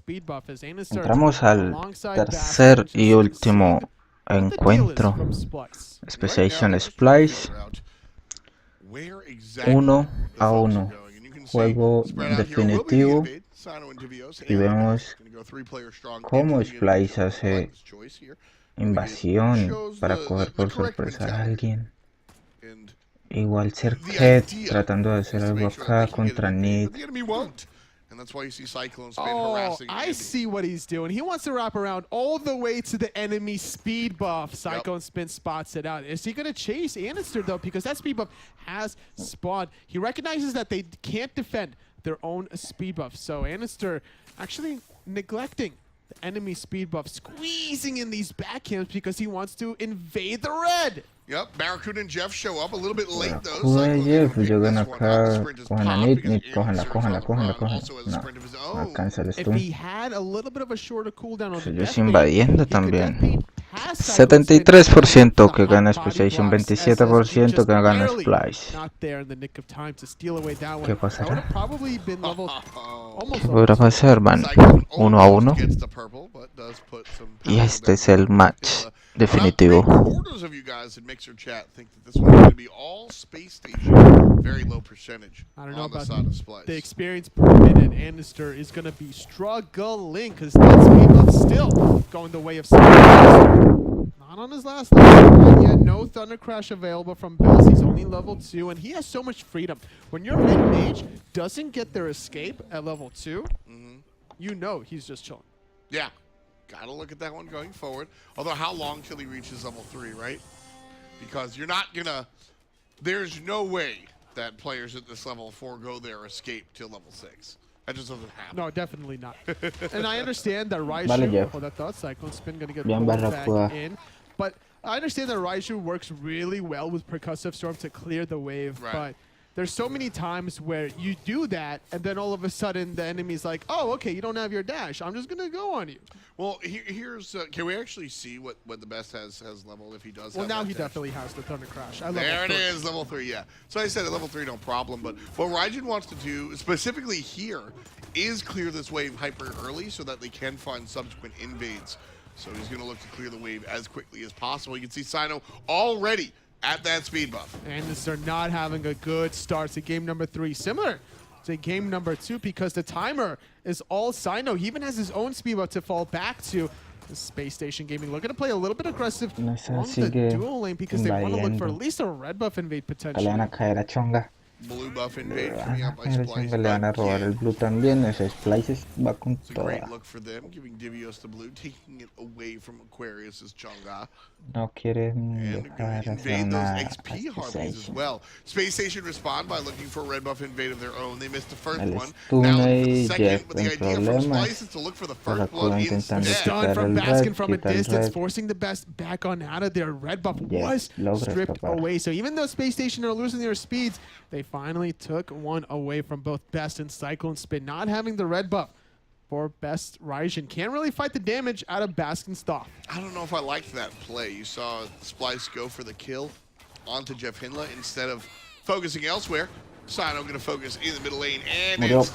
Entramos al tercer y último encuentro. Specialization Splice 1-1. Juego definitivo. Y vemos cómo Splice hace invasión para coger por sorpresa a alguien. Igual Serket tratando de hacer algo acá contra Nid. Oh, I see what he's doing. He wants to wrap around all the way to the enemy speed buff. Cyclone Spin spots it out. Is he going to chase Anister, though? Because that speed buff has spawned. He recognizes that they can't defend their own speed buff. So Anister actually neglecting the enemy speed buff, squeezing in these back camps because he wants to invade the red. Yep, Barracuda and Jeff show up a little bit late though. Jeff, llegan acá, cogen a Nid, cógenla. No alcanza el stun. Ellos invadiendo también. 73% que gana Specialization, 27% que gana Splice. ¿Qué pasará? ¿Qué podrá pasar? Van 1-1. Y este es el match definitivo. I don't know about the experience per minute. Anister is going to be struggling because that speed buff still going the way of not on his last level yet. No Thunder Crash available from Bells. He's only level 2 and he has so much freedom. When your mid mage doesn't get their escape at level 2, you know he's just chilling. Yeah. Gotta look at that one going forward. Although, how long till he reaches level 3, right? Because you're not gonna... There's no way that players at this level forego their escape till level 6. That just doesn't happen. No, definitely not. And I understand that Raiju... that thought Cyclone Spin gonna get pulled back in. But I understand that Raiju works really well with Percussive Storm to clear the wave. Right. But there's so many times where you do that, and then all of a sudden the enemy's like, oh, okay, you don't have your dash. I'm just going to go on you. Well, here's... can we actually see what the best has leveled if he does well, have now that he dash? Definitely has the Thunder Crash. There it is, level 3, yeah. So I said at level 3, no problem. But what Raijin wants to do, specifically here, is clear this wave hyper early so that they can find subsequent invades. So he's going to look to clear the wave as quickly as possible. You can see Sino already at that speed buff. And they're not having a good start to game number 3. Similar to game number 2 because the timer is all Sino. He even has his own speed buff to fall back to. The Space Station Gaming looking to play a little bit aggressive on the dual lane because they want to look for at least a red buff invade potentially. Blue buff invade coming out by Splice. Le van a robar el blue también. Ese Splice va con toda. Great look for them, giving Divios the blue, taking it away from Aquarius's Chang'e. No quieren dejar hacer una XP harmonies as well. Space Station respond by looking for a red buff invade of their own. They missed the first one. Now the second, but the idea from Splice is to look for the first blood instead. Stun from Baskin from a distance, forcing the best back on out of their red buff was stripped away. So even though Space Station are losing their speeds, they finally took one away from both Best and Cyclone Spin. Not having the red buff for Best Raijin. Can't really fight the damage out of Baskin's Stoff. I don't know if I liked that play. You saw Splice go for the kill onto Jeff Hinla instead of focusing elsewhere. Sino going to focus in the middle lane, and it's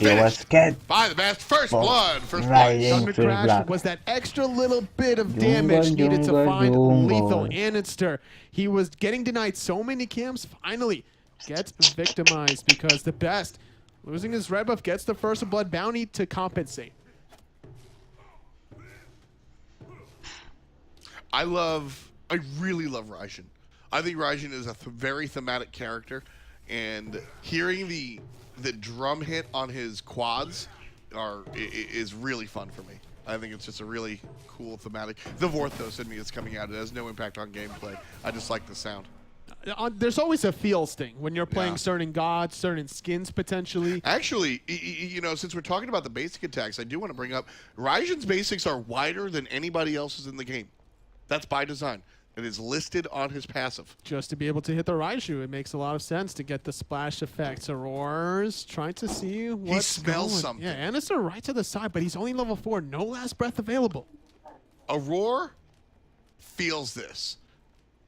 finished by the best. First blood for Splice. Thunder Crash was that extra little bit of damage needed to find lethal Anister. He was getting denied so many camps, finally gets victimized because the best, losing his red buff, gets the first blood bounty to compensate. I really love Raijin. I think Raijin is a very thematic character, and hearing the drum hit on his quads is really fun for me. I think it's just a really cool thematic. The Vorthos in me is coming out. It has no impact on gameplay. I just like the sound. There's always a feels thing when you're playing certain gods, certain skins potentially. Actually, you know, since we're talking about the basic attacks, I do want to bring up Raijin's basics are wider than anybody else's in the game. That's by design. It is listed on his passive. Just to be able to hit the Raiju, it makes a lot of sense to get the splash effects. AROR's trying to see what he smells something. Yeah, Anister right to the side, but he's only level 4. No last breath available. AROR feels this.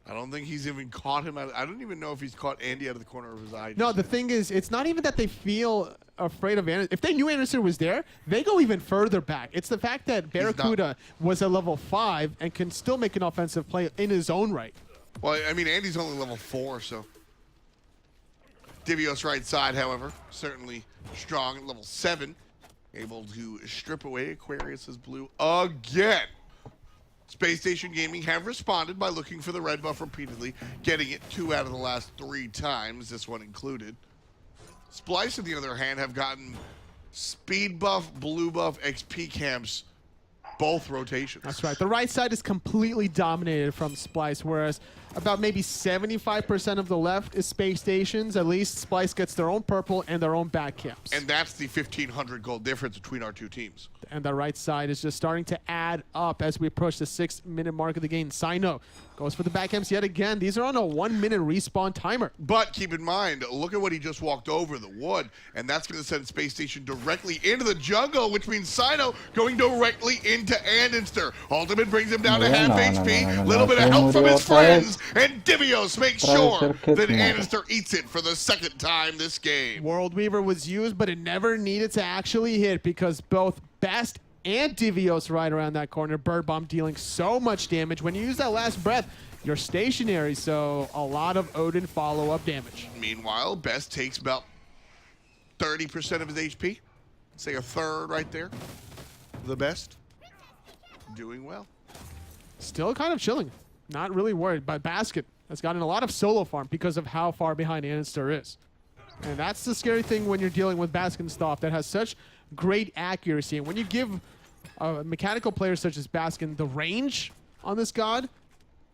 I don't think he's even caught him. I don't even know if he's caught Andy out of the corner of his eye. No, the thing is, it's not even that they feel afraid of Anderson. If they knew Anderson was there, they go even further back. It's the fact that Barracuda was a level 5 and can still make an offensive play in his own right. Well, I mean, Andy's only level 4, so. Divios right side, however, certainly strong at level 7. Able to strip away Aquarius's blue again. Space Station Gaming have responded by looking for the red buff repeatedly, getting it 2 out of the last 3 times, this one included. SPLYCE, on the other hand, have gotten speed buff, blue buff, XP camps, both rotations. That's right. The right side is completely dominated from SPLYCE, whereas about maybe 75% of the left is Space Stations. At least SPLYCE gets their own purple and their own back camps. And that's the 1,500 gold difference between our 2 teams. And the right side is just starting to add up as we approach the 6-minute mark of the game. Sino goes for the back camps yet again. These are on a 1-minute respawn timer. But keep in mind, look at what he just walked over, the wood, and that's going to send Space Station directly into the jungle, which means Sino going directly into Andenster. Ultimate brings him down to half HP, little bit of help from his friends, and Divios makes sure that Andenster eats it for the 2nd time this game. World Weaver was used, but it never needed to actually hit because both Best and Divios right around that corner. Bird Bomb dealing so much damage. When you use that last breath, you're stationary, so a lot of Odin follow-up damage. Meanwhile, Best takes about 30% of his HP. Say a third right there. The Best doing well. Still kind of chilling. Not really worried. But Basket has gotten a lot of solo farm because of how far behind Andenster is. And that's the scary thing when you're dealing with Baskin Stoff that has such great accuracy. And when you give a mechanical player such as Baskin the range on this god,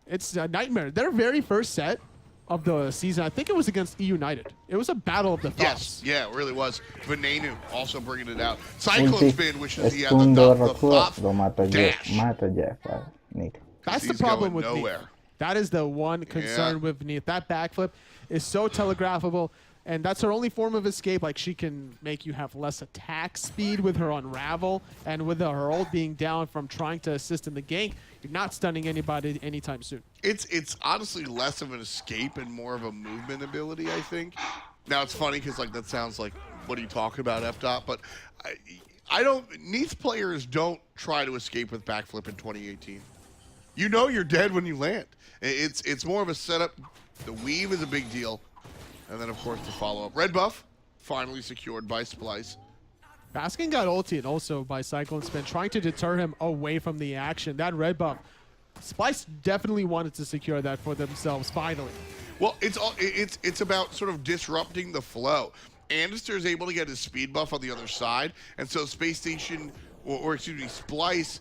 it's a nightmare. Their very first set of the season, I think it was against E United. It was a battle of the thoughts. Yes, yeah, it really was. Venenu also bringing it out. Cyclone Spin wishes he had the thought dash. That's the problem with Neath. That is the one concern with Neath. That backflip is so telegraphable. And that's her only form of escape. Like, she can make you have less attack speed with her unravel. And with her ult being down from trying to assist in the gank, you're not stunning anybody anytime soon. It's honestly less of an escape and more of a movement ability, I think. Now, it's funny because, like, that sounds like, what are you talking about, F-Dot? But I don't... Neath players don't try to escape with backflip in 2018. You know you're dead when you land. It's more of a setup. The weave is a big deal. And then, of course, the follow-up. Red buff, finally secured by SPLYCE. Baskin got ulted also by Cyclone Spin, trying to deter him away from the action. That red buff, SPLYCE definitely wanted to secure that for themselves, finally. Well, it's about sort of disrupting the flow. Andenster is able to get his speed buff on the other side, and so Space Station, or excuse me, SPLYCE,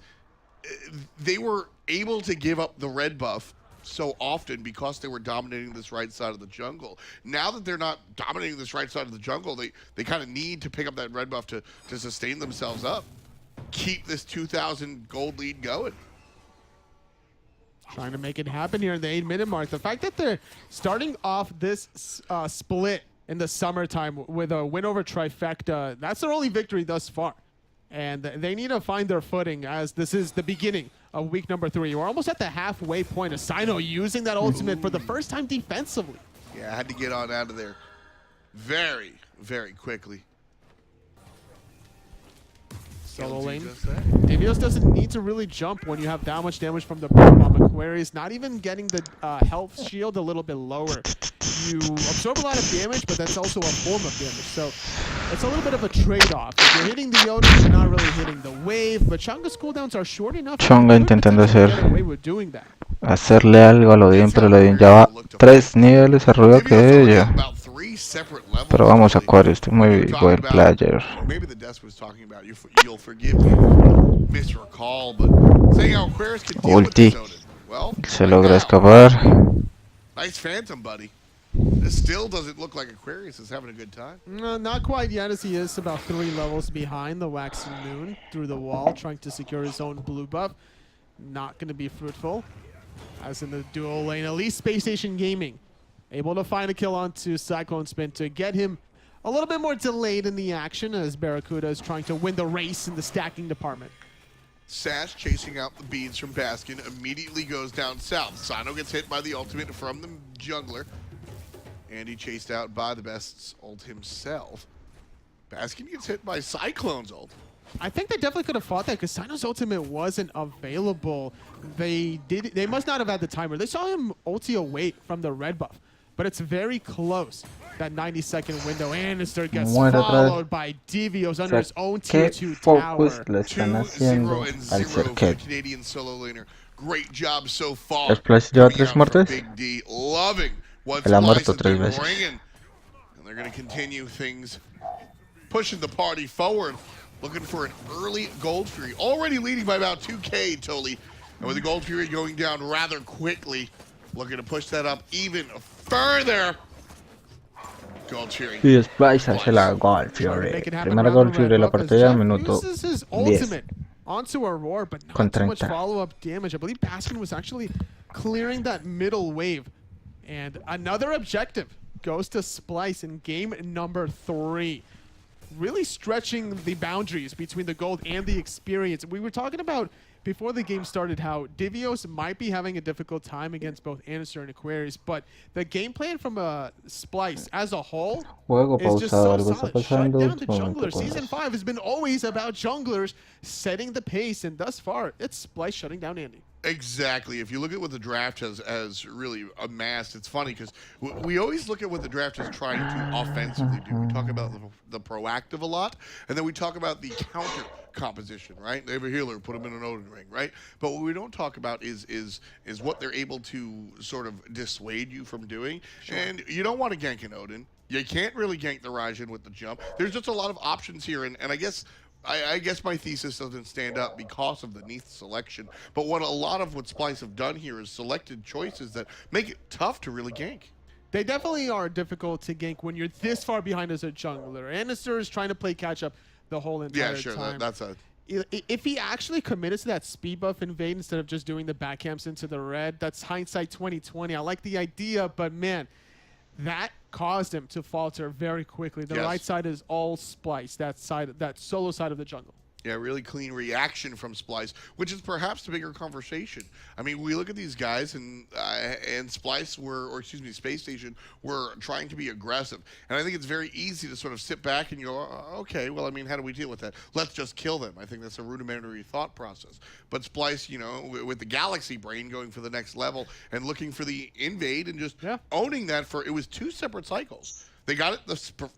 they were able to give up the red buff so often because they were dominating this right side of the jungle. Now that they're not dominating this right side of the jungle, they kind of need to pick up that red buff to sustain themselves up. Keep this 2,000 gold lead going. Trying to make it happen here in the 8-minute mark. The fact that they're starting off this split in the summertime with a win over Trifecta, that's their only victory thus far. And they need to find their footing as this is the beginning of week number 3. We're almost at the halfway point. Asino using that ultimate for the first time defensively. Yeah, I had to get on out of there very, very quickly. Solo lane. Divios doesn't need to really jump when you have that much damage from the Bird Bomb. Aquarius not even getting the health shield a little bit lower. You absorb a lot of damage, but that's also a form of damage. So it's a little bit of a trade-off. If you're hitting the Odin, you're not really hitting the wave, but Chonga's cooldowns are short enough. Chonga intentando hacerle algo al Odin, pero el Odin ya va 3 niveles arriba que ella. Pero vamos, Aquarius, muy buen player. Ulti. Se logra escapar. Nice phantom, buddy. This still doesn't look like Aquarius is having a good time. No, not quite yet, as he is about 3 levels behind the Waxing Moon through the wall, trying to secure his own blue buff. Not going to be fruitful. As in the dual lane, at least Space Station Gaming able to find a kill onto Cyclone Spin to get him a little bit more delayed in the action as Barracuda is trying to win the race in the stacking department. Sash chasing out the beads from Baskin immediately goes down south. Sino gets hit by the ultimate from the jungler. And he chased out by the Best's ult himself. Baskin gets hit by Cyclone's ult. I think they definitely could have fought that because Sino's ultimate wasn't available. They must not have had the timer. They saw him ulti away from the red buff, but it's very close. That 90-second window. Anister gets followed by Divios under his own tier 2 tower. 2-0 and 0 for the Canadian solo laner. Great job so far. SPLYCE lleva 3 muertes. Big D, loving what Él ha SPLYCE muerto has 3 been veces. bringing. And they're going to continue things, pushing the party forward, looking for an early Gold Fury. Already leading by about 2K, Toli. And with the Gold Fury going down rather quickly, looking to push that up even further. Gold Fury. Y SPLYCE hace la Gold Fury. Primera Gold Fury de la partida, minuto 10. Onto AROR, but not Con too much 30. follow-up damage. I believe Baskin was actually clearing that middle wave. And another objective goes to SPLYCE in game number 3. Really stretching the boundaries between the gold and the experience. We were talking about before the game started how Divios might be having a difficult time against both Anister and Aquarius, but the game plan from SPLYCE as a whole is just so solid. Shut down the jungler. Season 5 has been always about junglers setting the pace, and thus far, it's SPLYCE shutting down Andy. Exactly. If you look at what the draft has really amassed, it's funny because we always look at what the draft is trying to offensively do. We talk about the proactive a lot, and then we talk about the counter composition, right? They have a healer, put them in an Odin ring, right? But what we don't talk about is what they're able to sort of dissuade you from doing. Sure. And you don't want to gank an Odin. You can't really gank the Raijin with the jump. There's just a lot of options here, and I guess my thesis doesn't stand up because of the Neath selection. But what SPLYCE have done here is selected choices that make it tough to really gank. They definitely are difficult to gank when you're this far behind as a jungler. Anister is trying to play catch up the whole entire time. That's a... If he actually committed to that speed buff invade instead of just doing the back camps into the red, that's hindsight 2020. I like the idea, but man, that caused him to falter very quickly. The right side is all SPLYCE, that solo side of the jungle. Yeah, really clean reaction from SPLYCE, which is perhaps the bigger conversation. I mean, we look at these guys, and SPLYCE Space Station were trying to be aggressive. And I think it's very easy to sort of sit back and go, okay, well, I mean, how do we deal with that? Let's just kill them. I think that's a rudimentary thought process. But SPLYCE, you know, with the Galaxy brain going for the next level and looking for the invade and just owning that it was 2 separate cycles. They got it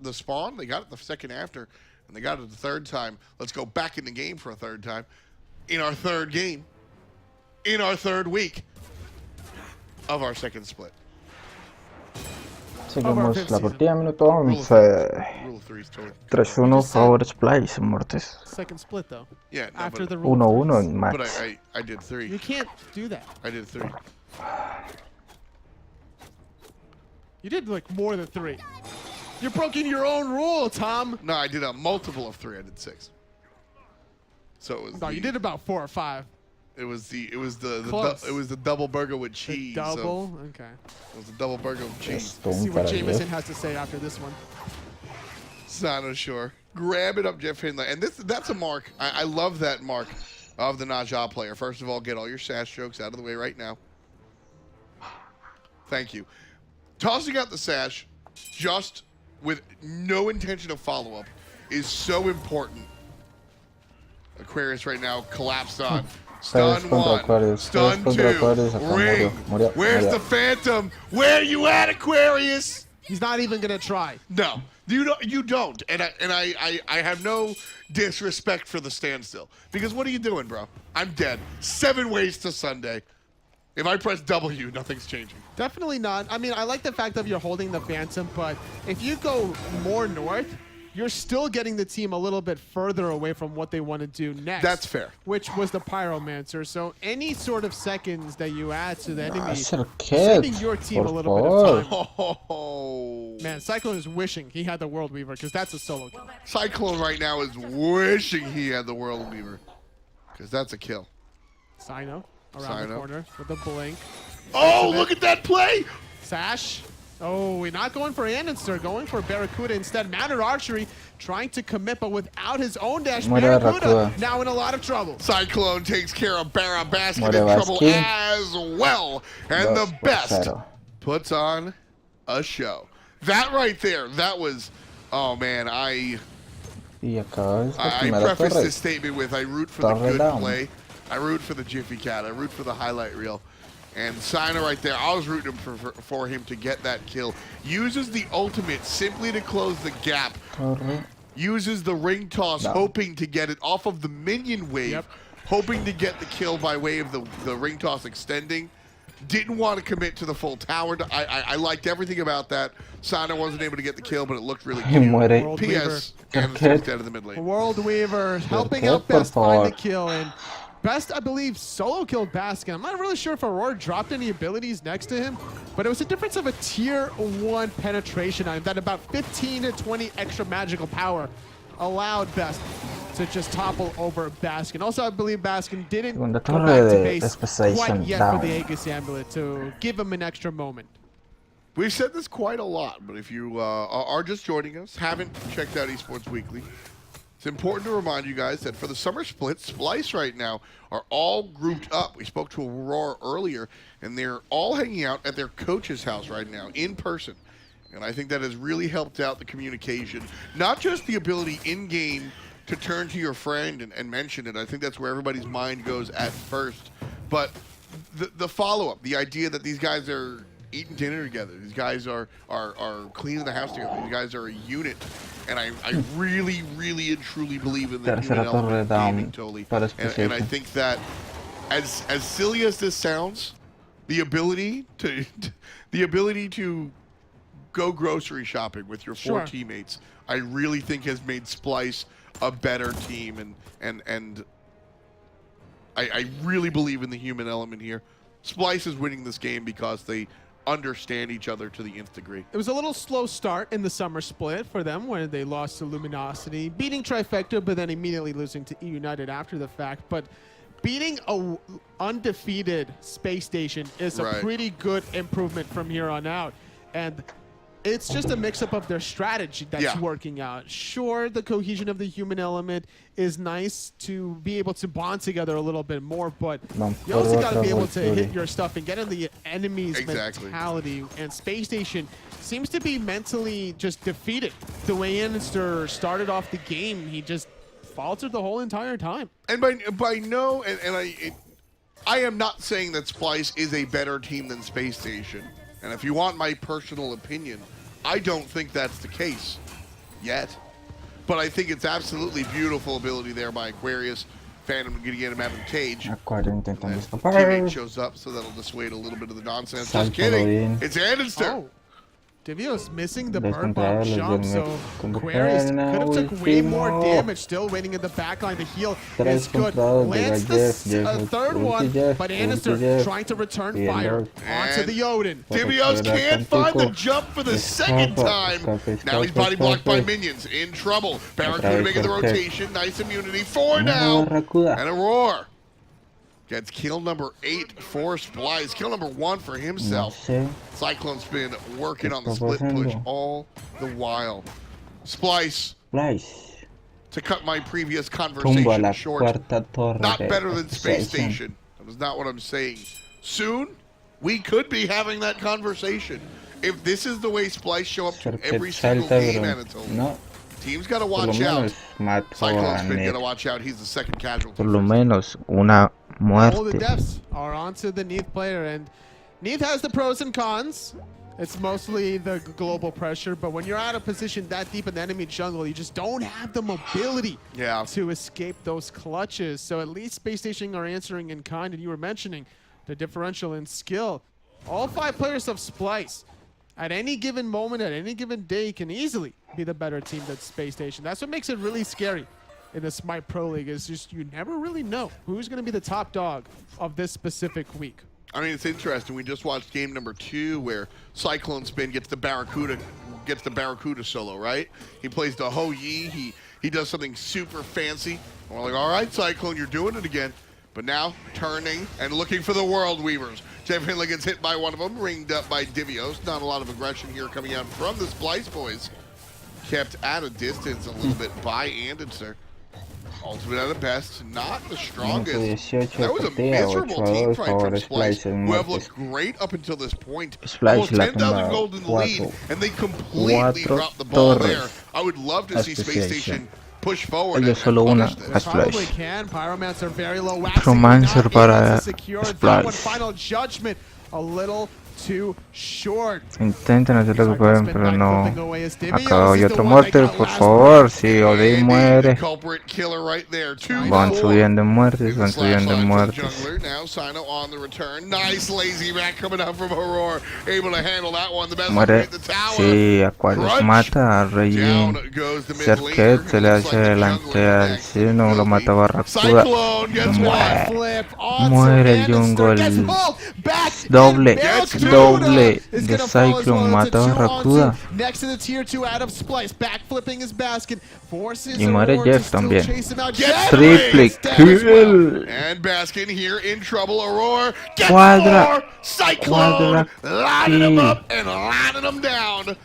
the spawn, they got it the second after, and they got it the third time. Let's go back in the game for a third time. In our third game. In our third week of our second split. Seguimos la partida, minuto 11. 3-1 favor SPLYCE, muertes. Second split, though. Yeah, no, after the rule 1-1 en max. But I did 3. You can't do that. I did 3. You did like more than 3. You're breaking your own rule, Tom. No, I did a multiple of 3. I did 6. So it was. No, you did about 4 or 5. It was the double burger with cheese. The double, so okay. It was a double burger with cheese. See what Jameson has to say after this one. Sano Shore, grab it up, Jeff Hindley, and that's a mark. I love that mark of the Naja player. First of all, get all your sash jokes out of the way right now. Thank you. Tossing out the sash, just with no intention of follow-up, is so important. Aquarius right now collapsed on. Stun 1, stun 2, ring. Where's the Phantom? Where you at, Aquarius? He's not even gonna try. No, you don't. And I have no disrespect for the standstill. Because what are you doing, bro? I'm dead. 7 ways to Sunday. If I press W, nothing's changing. Definitely not. I mean, I like the fact that you're holding the Phantom, but if you go more north, you're still getting the team a little bit further away from what they want to do next. That's fair. Which was the Pyromancer. So any sort of seconds that you add to the enemy, saving your team a little bit of time. Oh. Man, Cyclone is wishing he had the World Weaver because that's a solo kill. Cyclone right now is wishing he had the World Weaver because that's a kill. Sino around the corner with a blink. Oh, look at that play! Sash. Oh, we're not going for Anister, going for Barracuda instead. Mounted Archery trying to commit, but without his own dash. Barracuda now in a lot of trouble. Cyclone takes care of Barra Basket in trouble as well. And the best puts on a show. That right there, that was, oh man, Y acá es la I primera preface torre. this statement with I root for the Torre good down. play. I root for the Jiffy Cat. I root for the highlight reel. And Sina right there, I was rooting for him to get that kill. Uses the ultimate simply to close the gap. Torre. Uses the ring toss, No. hoping to get it off of the minion wave. Yep. Hoping to get the kill by way of the ring toss extending. Didn't want to commit to the full tower. I liked everything about that. Sana wasn't able to get the kill, but it looked really Y cute. muere. World PS, Weaver. and it's dead in the mid lane. World Weaver helping qué, out por Best find the favor? kill, and Best, I believe, solo killed Baskin. I'm not really sure if AROR dropped any abilities next to him, but it was a difference of a tier 1 penetration item that about 15 to 20 extra magical power allowed Best to just topple over Baskin. Also, I believe Baskin didn't go Segunda back torre to de base Specialization quite yet down. for the Aegis Amulet to give him an extra moment. We've said this quite a lot, but if you are just joining us, haven't checked out Esports Weekly, it's important to remind you guys that for the summer split, SPLYCE right now are all grouped up. We spoke to Aurora earlier, and they're all hanging out at their coach's house right now, in person. And I think that has really helped out the communication. Not just the ability in-game to turn to your friend and mention it. I think that's where everybody's mind goes at first. But the follow-up, the idea that these guys are eating dinner together. These guys are cleaning the house together. These guys are a unit. And I really, really and truly believe in the human Tercera torre element of down gaming, totally. para And I Specialization. think that as silly as this sounds, the ability to go grocery shopping with your four Sure. teammates, I really think has made SPLYCE a better team, and I really believe in the human element here. SPLYCE is winning this game because they understand each other to the nth degree. It was a little slow start in the summer split for them when they lost to Luminosity, beating Trifecta, but then immediately losing to E United after the fact. But beating a undefeated Space Station is a Right. pretty good improvement from here on out. And it's just a mix-up of their strategy that's Yeah. working out. Sure, the cohesion of the human element is nice to be able to bond together a little bit more, but Vamos you por also got to otra be able to Valkyrie. hit your stuff and get in the enemy's Exactly. mentality. And Space Station seems to be mentally just defeated. The way Innister started off the game, he just faltered the whole entire time. And by no, I am not saying that SPLYCE is a better team than Space Station. And if you want my personal opinion, I don't think that's the case yet. But I think it's absolutely beautiful ability there by Aquarius. Phantom getting him advantage. Aquario intentando And escapar. teammate shows up, so that'll dissuade a little bit of the nonsense. Salto Just kidding. bien. It's Annister. Oh, Divio's missing the Los bird bomb contrarios jump, del so Mexico. Aquarius could have took way more Último. damage, still waiting in the backline. The heal Tres is good. contra dos, Lands llega Jeff, the third ulti one, Jeff, but ulti Annister Jeff. trying to return Bien, fire Lord. onto And the Odin. Divios Recupera can't find the Tampico. jump for the second Escapa, time. escape, Now he's escape, body blocked by escape. minions. In trouble. Barracuda vez making the por qué. rotation. Nice immunity. 4 No, now. Barracuda. And AROR gets kill number 8 for SPLYCE. Kill number 1 for No himself. sé. Cyclone's been working on the Está split push pasando. all the while. SPLYCE, SPLYCE. to cut my previous Tumba conversation la short, cuarta torre not de better than Space Specialization. Station. That was not what I'm saying. Soon, we could be having that conversation. If this is the way SPLYCE show up to Porque every single salta, game, pero Anatole, no. team's got to Por lo watch out. menos mato a Cyclone's been got to Ned. watch out. He's the second casualty. Por lo menos una All the muerte. deaths are onto the Neath player, and Neath has the pros and cons. It's mostly the global pressure, but when you're out of position that deep in the enemy jungle, you just don't have the mobility Yeah. to escape those clutches. So at least Space Station are answering in kind, and you were mentioning the differential in skill. All 5 players of SPLYCE at any given moment, at any given day, can easily be the better team than Space Station. That's what makes it really scary in the Smite Pro League, is just you never really know who's going to be the top dog of this specific week. I mean, it's interesting. We just watched game number 2 where Cyclone Spin gets the Barracuda solo, right? He plays the Ho Yi. He does something super fancy. And we're like, all right, Cyclone, you're doing it again. But now, turning and looking for the World Weavers. Jeff Hindley gets hit by one of them, ringed up by Divios. Not a lot of aggression here coming out from the SPLYCE boys. Kept at a distance a little bit by Andicer. Ultimate at the best, not the strongest. Minuto 18 That was a partida, miserable 8-2 team fight from favor SPLYCE, SPLYCE en who have muertes. looked great up until this point. SPLYCE Almost la 10,000 tumba gold in the lead, cuatro. and they completely Cuatro dropped the ball torres there. I would love to see Space Association. Station push forward Ellos solo and una punish a this. Probably Splice. can. Pyromancer very low. Waxing Pyromancer not para able to secure that one. Splice. Final judgment a little too short. Intenten hacer lo que pueden, pero no. Acá Acá hay otro Mortar, por favor. Sí, Odin Indeed, the muere. culprit killer right there. 2-4. Van subiendo en muertes, In the van slash subiendo en line for the muertes. jungler. Now Sino on the return. Nice lazy back coming out from AROR. Able to handle that one. The best Muere. the tower. Sí, Aquarius Crunch. mata a Down Regine. goes the mid Cerquet laner, se who le looks hace like the adelante jungler al next. Sino, lo Will mata be Barracuda. Cyclone, guess what? Muere. Flip on Muere el Sylvander, gets jungle. pulled back, Doble, and Barracuda doble is de gonna fall as well. Cyclone, It's a mata a 2-on-2 Barracuda. next to the tier 2 Adam Splice, back flipping his basket, forces Y muere Aurora to Jeff still también. chase him out. Gets Triple Blaze down as well. kill. And Baskin here in trouble. Aurora gets Quadra- more. Cyclone lining him kill. up and lining him down.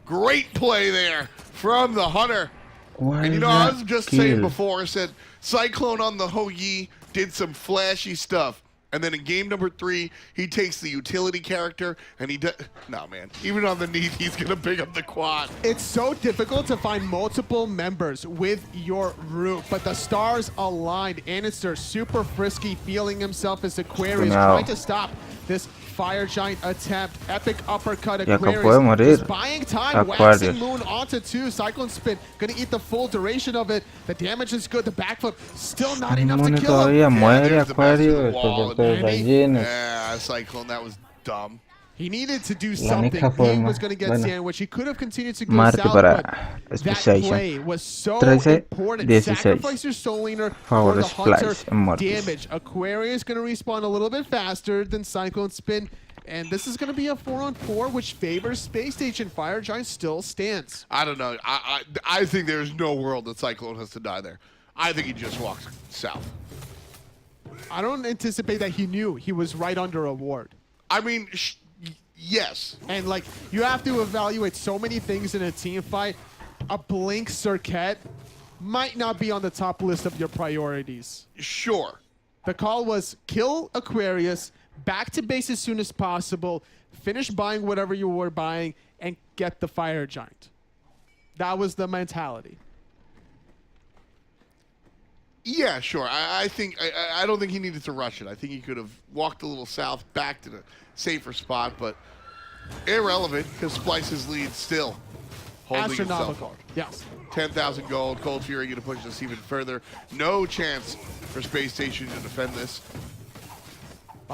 Great play there from the Hunter. And you know, I was just saying before, I said Cyclone on the Ho-Yi did some flashy stuff. And then in game number 3, he takes the utility character and he does. No, man. Even on the Neath, he's going to pick up the quad. It's so difficult to find multiple members with your root, but the stars aligned. Anister super frisky, feeling himself as Aquarius, trying to stop this Fire Giant attempt. Epic uppercut Aquarius. Just buying time. Waxing Moon onto 2. Cyclone Spin. Gonna eat the full duration of it. The damage is good. The backflip still not enough to kill him. Muere Aquarius. Yeah, Cyclone, that was dumb. He needed to do something. He was going to get sandwiched. He could have continued to go south, para but that play was so important. 16. Sacrifice your soul leaner for the Hunter Splice, damage. Aquarius going to respawn a little bit faster than Cyclone Spin. And this is going to be a 4-on-4, which favors Space Station. Fire Giant still stands. I don't know. I think there's no world that Cyclone has to die there. I think he just walks south. I don't anticipate that he knew he was right under a ward. I mean, yes. And like, you have to evaluate so many things in a team fight. A blink circuit might not be on the top list of your priorities. Sure. The call was kill Aquarius, back to base as soon as possible, finish buying whatever you were buying, and get the Fire Giant. That was the mentality. Yeah, sure. I think I don't think he needed to rush it. I think he could have walked a little south, back to the safer spot, but irrelevant because Splice's lead still holding itself up. Yes. 10,000 gold. Cold Fury going to push this even further. No chance for Space Station to defend this.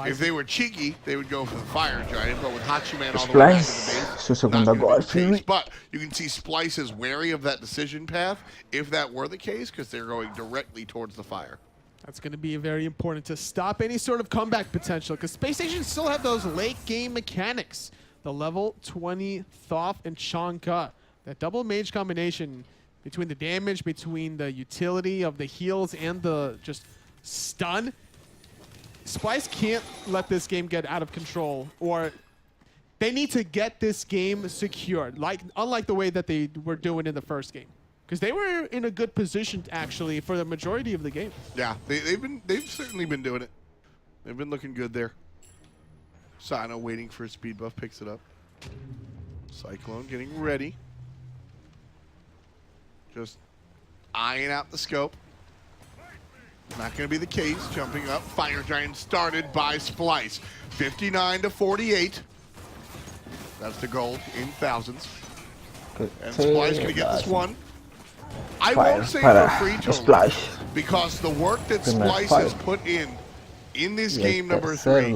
If they were cheeky, they would go for the Fire Giant, but with Hachiman all the way back to the base, not gonna be the case. But you can see Splice is wary of that decision path, if that were the case, because they're going directly towards the fire. That's going to be very important to stop any sort of comeback potential, because Space Station still have those late game mechanics. The level 20 Thoth and Chanka. That double mage combination between the damage, between the utility of the heals and the just stun. Splice can't let this game get out of control, or they need to get this game secured, unlike the way that they were doing in the first game, because they were in a good position actually for the majority of the game. Yeah, they've certainly been doing it. They've been looking good there. Sino waiting for a speed buff, picks it up. Cyclone getting ready. Just eyeing out the scope. Not going to be the case. Jumping up. Fire Giant started by Splice. 59-48. That's the gold in thousands. And Splice going to get this one. I won't say for free totally, because the work that Splice has put in this game number 3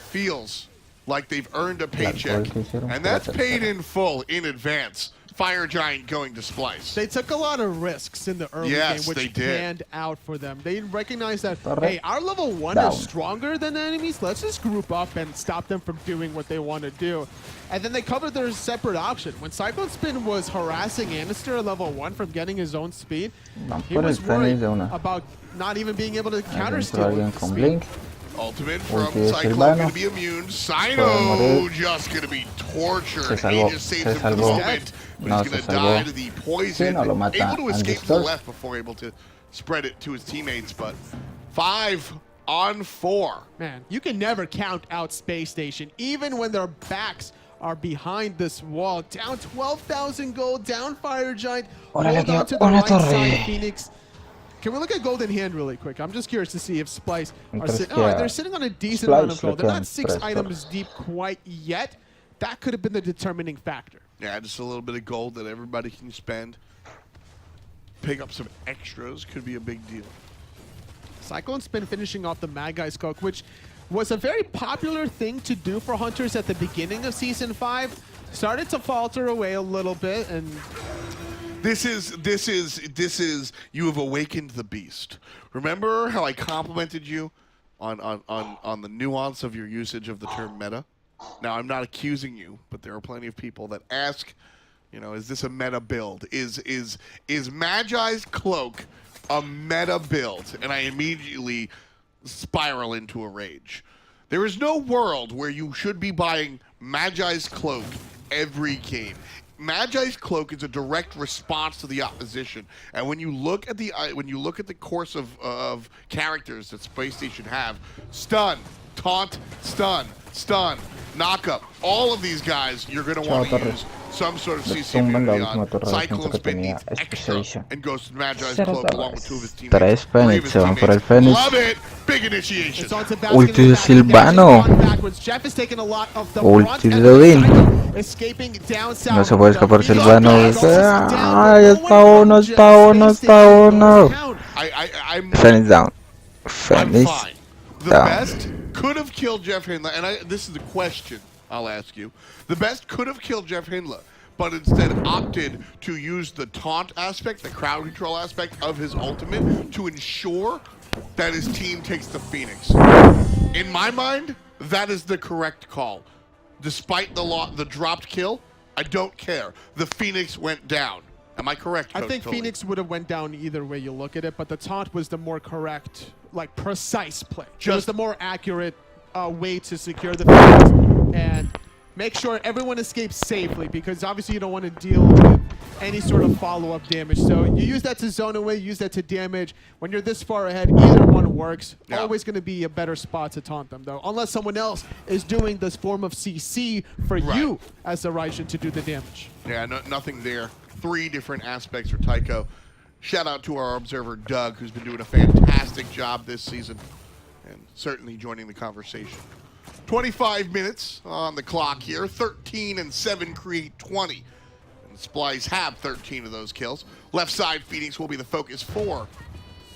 feels like they've earned a paycheck. And that's paid in full in advance. Fire Giant going to Splice. They took a lot of risks in the early game, which panned out for them. They recognized that, hey, our level 1 is stronger than the enemies. Let's just group up and stop them from doing what they want to do. And then they covered their separate option. When Cyclone Spin was harassing Anister at level 1 from getting his own speed, he was worried about not even being able to counter-steal speed. Ultimate from Cyclone going to be immune. Sino just going to be tortured. He just saves him for the moment, but he's going to die to the poison. Able to escape to the left before able to spread it to his teammates, but 5-on-4. Man, you can never count out Space Station, even when their backs are behind this wall. Down 12,000 gold, down Fire Giant, Órale, hold on que to the una right torre. side, Phoenix. Can we look at gold in hand really quick? I'm just curious to see if SPLYCE are Entonces sitting. Oh, they're sitting on a decent amount of SPLYCE le gold. They're not quedan 6 tres items torres. deep quite yet. That could have been the determining factor. Yeah, just a little bit of gold that everybody can spend. Pick up some extras could be a big deal. Cyclone Spin finishing off the Mad Guy's Coke, which was a very popular thing to do for Hunters at the beginning of Season 5. Started to falter away a little bit, and This is you have awakened the beast. Remember how I complimented you on the nuance of your usage of the term meta? Now I'm not accusing you, but there are plenty of people that ask, you know, is this a meta build? Is Magi's Cloak a meta build? And I immediately spiral into a rage. There is no world where you should be buying Magi's Cloak every game. Magi's Cloak is a direct response to the opposition, and when you look at the course of characters that Space Station have, stun, taunt, stun, knock up, all of these guys, you're going to want to use some sort of CC immunity on. Cyclone Spin needs extra and goes to Magi's Cloak along with 2 of his teammates. Tres 3 of Fénix, his se van por el teammates. Fénix. Love it! Big initiation. it's on to Ulti de Silvano. Jeff is taking a lot of the Ulti brunt, de and Odin. Cyclone escaping down south. No se puede escapar The Silvano. Phoenix is down, Ay, but está no one uno, from está uno, Space está Station uno. goes down. I'm Fénix down. I'm Fénix fine. The down. best could have killed Jeff Hindla, and this is the question I'll ask you. The best could have killed Jeff Hindla, but instead opted to use the taunt aspect, the crowd control aspect of his ultimate to ensure that his team takes the Phoenix. In my mind, that is the correct call. Despite the dropped kill, I don't care. The Phoenix went down. Am I correct, I Coach think Tully? Phoenix would have went down either way you look at it, but the taunt was the more correct, like precise play. It was Just- the more accurate way to secure the Phoenix and make sure everyone escapes safely, because obviously you don't want to deal with any sort of follow-up damage. So you use that to zone away, use that to damage. When you're this far ahead, either one works. Yeah. Always going to be a better spot to taunt them, though, unless someone else is doing this form of CC for Right. you as the Raijin to do the damage. Yeah, nothing there. 3 different aspects for Tycho. Shout out to our observer, Doug, who's been doing a fantastic job this season and certainly joining the conversation. 25 minutes on the clock here. 13 and 7 create 20. And SPLYCE have 13 of those kills. Left side, Phoenix will be the focus for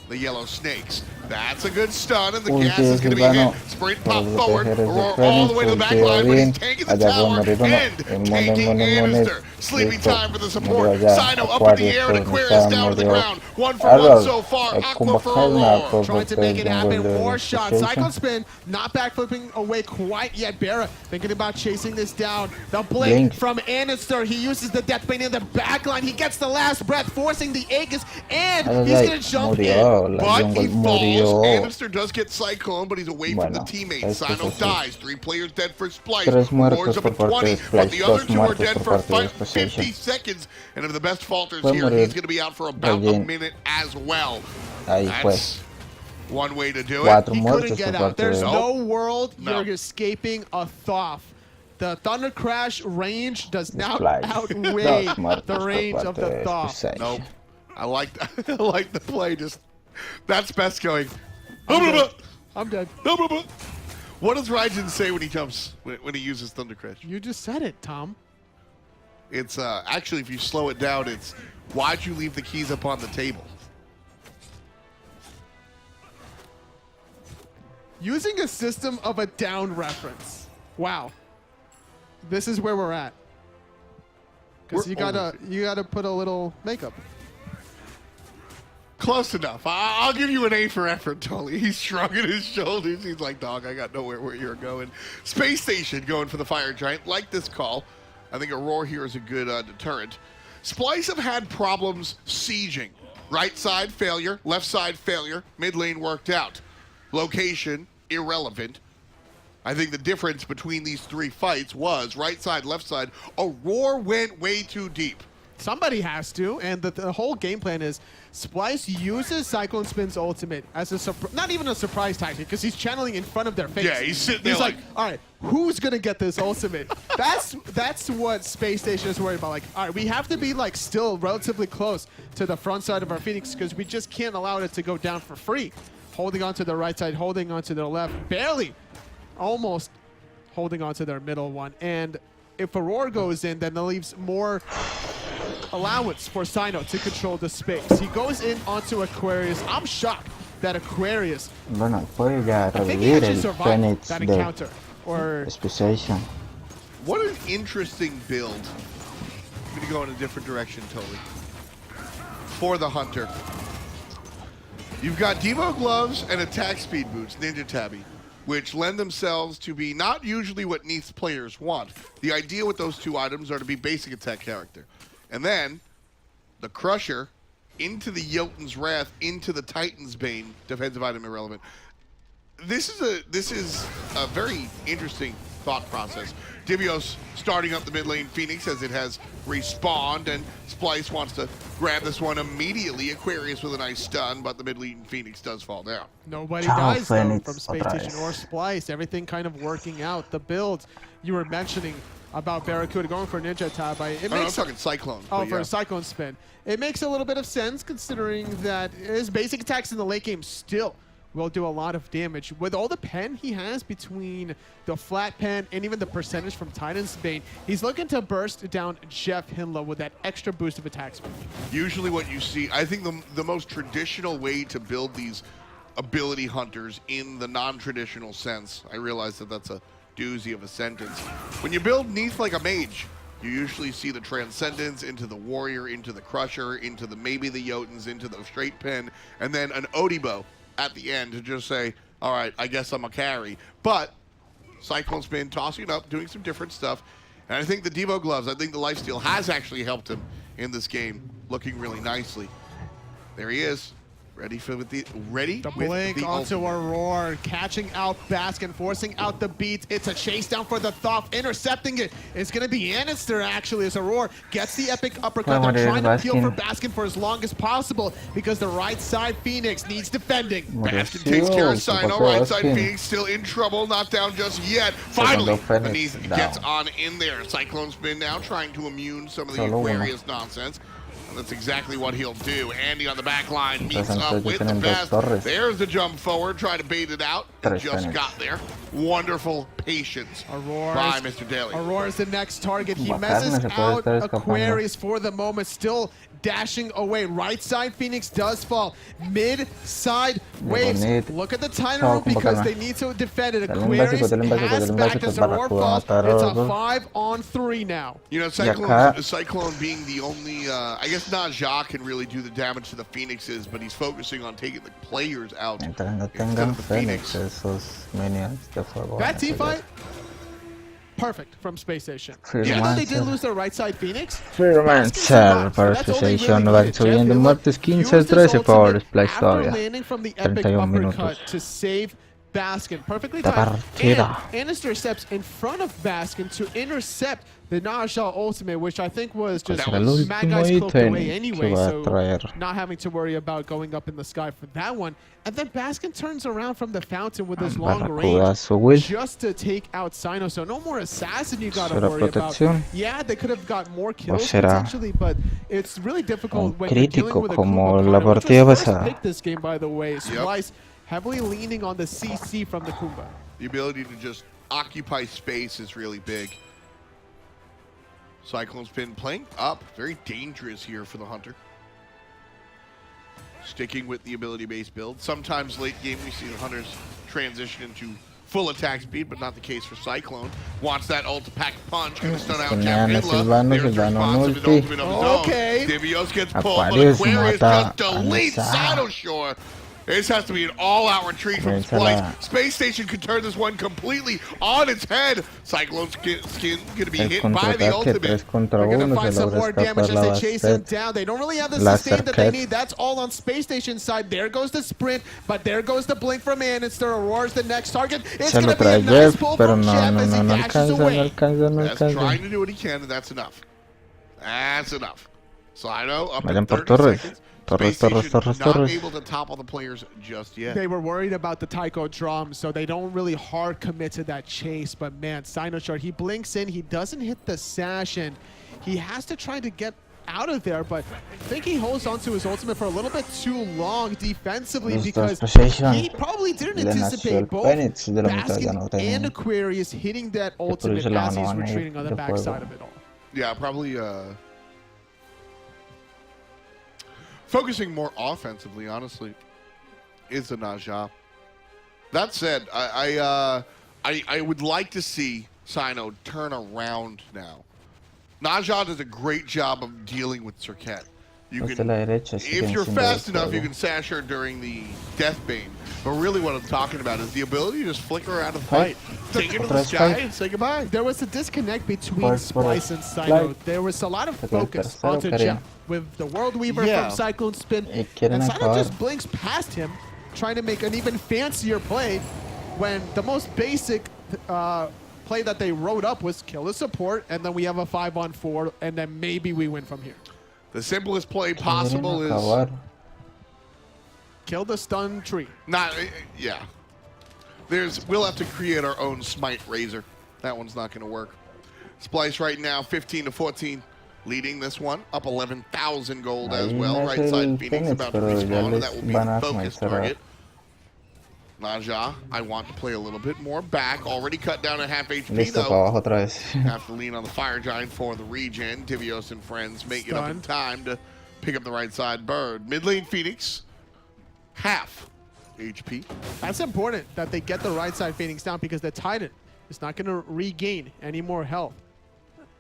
the Yellow Snakes. That's a good stun, and the Ulti gas de is going to be Silvano. hit. Sprint pop Por forward, proteger ese Aurora all the way to the Fénix, back ulti de line, but he's Odin. taking the Allá tower fue Maridono. and taking Anister. Sleeping Listo. time for the Murió support. allá. Sino up in the Aquarius air, and por Aquarius Nissan, down to the murió. ground. 1 for AROR. 1 so far. Aqua for Kumbakalna Aurora. por Trying to make it el happen. jungle de More shots. Station. Cyclone Spin not backflipping away quite yet. Barra thinking about chasing this down. The blink Blink. from Anister. He uses the death bane in the back line. He gets the last breath, forcing the Aegis, and he's Ay, going to jump murió, in. la But jungle he falls. murió. Anister does get Cyclone, but he's away from the Bueno, teammates. es que Sino eso sí. dies. 3 players dead for SPLYCE. Tres muertos Lords up por at parte 20, de but SPLYCE, the other dos 2 are muertos dead por for parte de 50 SPLYCE. seconds. And if the best falters Puede here, morir. he's going to be out for about a Raijin. minute as well. Ahí fue. That's one way to do it. Cuatro He muertos couldn't get por out. parte There's de no world No. you're escaping a Thoth. The Thunder Crash range does not SPLYCE. outweigh Dos muertos the por range of parte the de Thoth. SPLYCE. Nope. I like that. I like the play. Just that's best going. I'm dead. What does Raijin say when he jumps when he uses Thunder Crash? You just said it, Tom. It's actually, if you slow it down, it's why'd you leave the keys up on the table? Using a system of a down reference. Wow. This is where we're at. Because We're you gotta put a little makeup. Close enough. I'll give you an A for effort, Tully. He's shrugging his shoulders. He's like, dog, I got nowhere where you're going. Space Station going for the Fire Giant. Like this call. I think AROR here is a good deterrent. SPLYCE have had problems sieging. Right side, failure. Left side, failure. Mid lane worked out. Location, irrelevant. I think the difference between these 3 fights was right side, left side. AROR went way too deep. somebody has to, and the whole game plan is SPLYCE uses Cyclone Spin's ultimate as a not even a surprise tactic, because he's channeling in front of their face. Yeah, he's sitting there like, all right, who's gonna get this ultimate? That's what Space Station is worried about. Like, all right, we have to be like still relatively close to the front side of our Phoenix, because we just can't allow it to go down for free. Holding on to the right side, holding on to the left, barely, almost holding on to their middle one. And if AROR goes in, then that leaves more allowance for Sino to control the space. He goes in onto Aquarius. I'm shocked that Aquarius, Bueno, puede ya I think he revivir actually el survived Phoenix that de encounter. Or Speciation. What an interesting build. I'm going to go in a different direction totally. For the Hunter. You've got Devo gloves and attack speed boots, Ninja Tabby, which lend themselves to be not usually what Neath players want. The idea with those two items are to be basic attack character. And then, the Crusher, into the Jotun's Wrath, into the Titan's Bane, defensive item irrelevant. This is a very interesting thought process. Divios starting up the mid lane Phoenix as it has respawned, and SPLYCE wants to grab this one immediately. Aquarius with a nice stun, but the mid lane Phoenix does fall down. nobody Ciao, dies though Phoenix, from Space otra Station vez. or SPLYCE. Everything kind of working out. The builds you were mentioning about Barracuda going for Ninja Tab. It I'm makes talking Cyclone. Oh, but for yeah. a Cyclone Spin. It makes a little bit of sense considering that his basic attacks in the late game still will do a lot of damage. With all the pen he has between the flat pen and even the percentage from Titan's Bane, he's looking to burst down Jeff Hinlow with that extra boost of attack speed. Usually what you see, I think the most traditional way to build these ability hunters in the non-traditional sense, I realize that that's a doozy of a sentence. When you build Neath like a mage, you usually see the Transcendence into the Warrior, into the Crusher, into the maybe the Jotuns, into the straight pin, and then an Odibo at the end to just say, all right, I guess I'm a carry. But Cyclone's been tossing it up, doing some different stuff. And I think the Devo gloves, I think the lifesteal has actually helped him in this game, looking really nicely. There he is. Ready with the blink onto ultimate. AROR, catching out Baskin, forcing out the beats. It's a chase down for the Thoth, intercepting it. It's going to be Anister actually as AROR gets the epic uppercut. They're trying to peel for Baskin for as long as possible because the right side Phoenix needs defending. Baskin takes care of Sino. Right side Phoenix still in trouble, not down just yet. Finally, Neath gets on in there. Cyclone's been now trying to immune some of the Aquarius nonsense. That's exactly what he'll do. Andy on the back line meets up with the best. There's the jump forward, try to bait it out. Just got there. Wonderful patience by Mr. Daly. AROR is the next target. He messes out Aquarius for the moment, still dashing away. Right side Phoenix does fall. Mid side waves. Look at the Titan room because they need to defend it. Aquarius has backed as AROR falls. It's a 5-on-3 now. You know, Cyclone being the only, I guess not Jacques can really do the damage to the Phoenixes, but he's focusing on taking the players out instead of the Phoenix. That team fight, perfect from Space Station. Even though they did lose their right side Phoenix, Freemancer para Speciation va subiendo muertes 15-13 por SPLYCE todavía. landing from the 31 epic uppercut minutos. to save Baskin. Perfectly Esta timed. partida. And Anister steps in front of Baskin to intercept the Najal ultimate, which I think was just Será el último Mad Guy's cloaked away ítem anyway, que va a so traer. not having to worry about going up in the sky for that one. And then Baskin turns around from the fountain with his long range just to take out Sino. So no more assassin you gotta worry about. Yeah, they could have got more kills potentially, but it's really difficult when you're dealing with a Kumba partner, which was first pick this game, by the way. SPLYCE heavily leaning on the CC from the Kumba. The ability to just occupy space is really big. Cyclone's been playing up. Very dangerous here for the Hunter. Sticking with the ability-based build. Sometimes late game we see the Hunters transition into full attack speed, but not the case for Cyclone. Wants that ult to pack a punch. Gonna stun out Jeff Hinlow. There's responsive and open of his own. Divios gets pulled, but Aquarius just deletes Cynoshore. This has to be an all-out retreat from SPLYCE. Space Station could turn this one completely on its head. Cyclone's skin going to be hit by the ultimate. They're going to find some more damage as they chase him down. They don't really have the sustain that they need. That's all on Space Station side. There goes the sprint, but there goes the blink from Anister. AROR's the next target. It's going to be a nice pull from Jeff as he dashes away. That's trying to do what he can, and that's enough. That's enough. Sino up Vayan in por 30 torres. seconds. Torres, Space torres, Station torres, not torres. able to topple the players just yet. They were worried about the Taiko drum, so they don't really hard commit to that chase. But man, Sinoshard, he blinks in, he doesn't hit the sash, and he has to try to get out of there, but I think he holds onto his ultimate for a little bit too long defensively because he probably didn't anticipate both Baskin and Aquarius hitting that ultimate as he's retreating on the backside of it all. Yeah, probably focusing more offensively, honestly, is the Naja. That said, I would like to see Sino turn around now. Naja does a great job of dealing with Circuit. You can, if you're fast enough, you can sash her during the Deathbane. But really what I'm talking about is the ability to just flicker out of the fight, take it to the sky, and say goodbye. There was a disconnect between SPLYCE and Sino. There was a lot of focus onto Jeff with the World Weaver from Cyclone Spin. And Sino just blinks past him, trying to make an even fancier play when the most basic play that they wrote up was kill the support, and then we have a 5-on-4, and then maybe we win from here. The simplest play possible is kill the stun tree. Yeah. We'll have to create our own Smite Razor. That one's not going to work. SPLYCE right now 15-14, leading this one, up 11,000 gold as well. Right side Phoenix about to respawn, and that will be the focus target. Naja, I want to play a little bit more back. Already cut down a half HP though. Have to lean on the Fire Giant for the regen. Tivios and friends make it up in time to pick up the right side bird. Mid lane Phoenix, half HP. That's important that they get the right side Phoenix down because the Titan is not going to regain any more health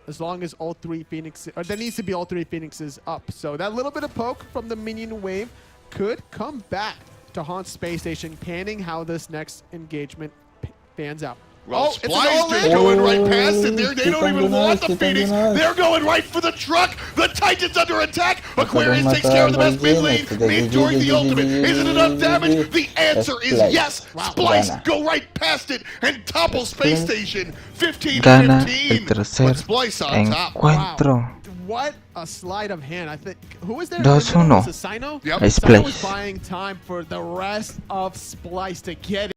as long as all three Phoenixes, or there needs to be all three Phoenixes up. So that little bit of poke from the minion wave could come back to haunt Space Station, panning how this next engagement pans out. Well, SPLYCE is going right past it there. They don't even want the Phoenix. They're going right for the truck. The Titan's under attack. Aquarius takes care of the best mid lane. Enjoying the ultimate. Is it enough damage? The answer is yes. SPLYCE go right past it and topple Space Station. 15-15. But SPLYCE on top. Wow. What a sleight of hand. I think, who was there? 2-1. Sino? Yep. Sino was buying time for the rest of SPLYCE to get it.